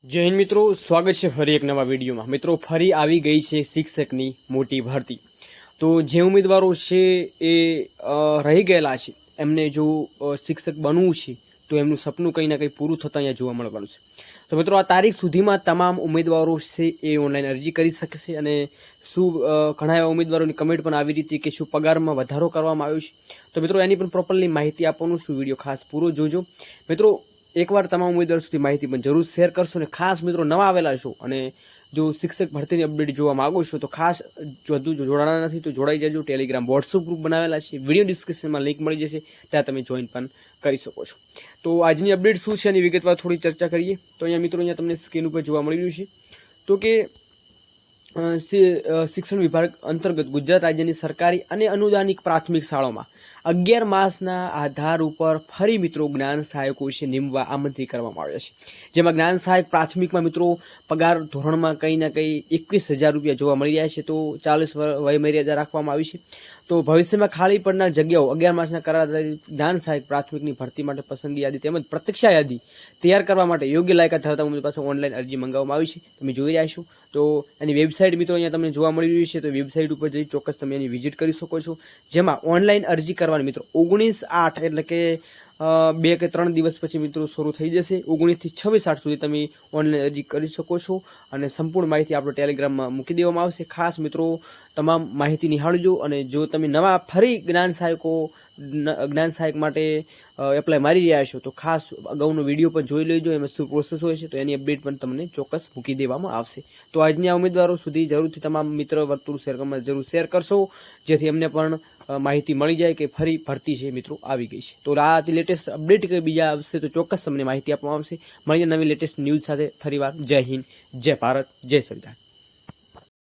જય હિન્દ મિત્રો, સ્વાગત છે ફરી એક નવા વિડીયોમાં। મિત્રો ફરી આવી ગઈ છે શિક્ષકની મોટી ભરતી। તો જે ઉમેદવારો છે એ રહી ગયેલા છે, એમને જો શિક્ષક બનવું છે તો એમનું સપનું કંઈ ના કંઈ પૂરું થતાં અહીંયા જોવા મળવાનું છે। તો મિત્રો આ તારીખ સુધીમાં તમામ ઉમેદવારો છે એ ઓનલાઈન અરજી કરી શકશે। અને શું ઘણા એવા ઉમેદવારોની કમેન્ટ પણ આવી હતી કે શું પગારમાં વધારો કરવામાં આવ્યો છે, તો મિત્રો એની પણ પ્રોપરલી માહિતી આપવાનું છું। વિડીયો ખાસ પૂરો જોજો મિત્રો। એકવાર તમામ ઉમેદવારો સુધી માહિતી પણ જરૂર શેર કરશો। અને ખાસ મિત્રો નવા આવેલા છો અને જો શિક્ષક ભરતીની અપડેટ જોવા માંગો છો તો ખાસ વધુ જોડાણા નથી તો જોડાઈ જજો। ટેલિગ્રામ વોટ્સઅપ ગ્રુપ બનાવેલા છે, વિડીયો ડિસ્ક્રિપ્શનમાં લિંક મળી જશે, ત્યાં તમે જોઈન પણ કરી શકો છો। તો આજની અપડેટ શું છે એની વિગતવાર થોડી ચર્ચા કરીએ। તો અહીંયા મિત્રો અહીંયા તમને સ્ક્રીન ઉપર જોવા મળી રહ્યું છે તો કે શિક્ષણ વિભાગ અંતર્ગત ગુજરાત રાજ્યની સરકારી અને અનુદાનિત પ્રાથમિક શાળાઓમાં 11 માસના આધાર ઉપર ફરી મિત્રો જ્ઞાન સહાયકો વિશે નિમવા આમંત્રિત કરવામાં આવ્યા છે। જેમાં જ્ઞાન સહાયક પ્રાથમિકમાં મિત્રો પગાર ધોરણમાં કંઈ ના કંઈ 21,000 રૂપિયા જોવા મળી રહ્યા છે। તો 40 વયમર્યાદા રાખવામાં આવી છે। તો ભવિષ્યમાં ખાલી પડનાર જગ્યાઓ 11 માસના કરાર જ્ઞાન સહાયક પ્રાથમિકની ભરતી માટે પસંદગી યાદી તેમજ પ્રતીક્ષા યાદી તૈયાર કરવા માટે યોગ્ય લાયકાત ધરાવતા ઉમેદવાર પાસે ઓનલાઈન અરજી મંગાવવામાં આવી છે, તમે જોઈ રહ્યા છો। તો એની વેબસાઇટ મિત્રો અહીંયા તમને જોવા મળી રહી છે, તો વેબસાઇટ ઉપર જઈ ચોક્કસ તમે એની વિઝિટ કરી શકો છો। જેમાં ઓનલાઈન અરજી કરવાની મિત્રો 19/8 એટલે કે 2 કે 3 દિવસ પછી મિત્રો શરૂ થઈ જશે। 19 થી 26/8 સુધી તમે ઓનલાઈન અરજી કરી શકો છો અને સંપૂર્ણ માહિતી આપણો ટેલિગ્રામમાં મૂકી દેવામાં આવશે। ખાસ મિત્રો તમામ માહિતી નિહાળજો। અને જો તમે નવા ફરી જ્ઞાન સહાયક માટે એપ્લાય મારી રહ્યા છો તો ખાસ અગાઉનો વિડીયો પણ જોઈ લેજો, એમાં શું પ્રોસેસ હોય છે, તો એની અપડેટ પણ તમને ચોક્કસ મૂકી દેવામાં આવશે। તો આજની આ ઉમેદવારો સુધી જરૂરથી તમામ મિત્ર વર્તુળ શેરમાં જરૂર શેર કરશો, જેથી એમને પણ માહિતી મળી જાય કે ફરી ભરતી છે મિત્રો આવી ગઈ છે। તો આ લેટેસ્ટ અપડેટ કે બીજા આવશે તો ચોક્કસ તમને માહિતી આપવામાં આવશે। મળીએ નવી લેટેસ્ટ ન્યૂઝ સાથે ફરીવાર। જય હિન્દ, જય ભારત, જય સંવિધાન।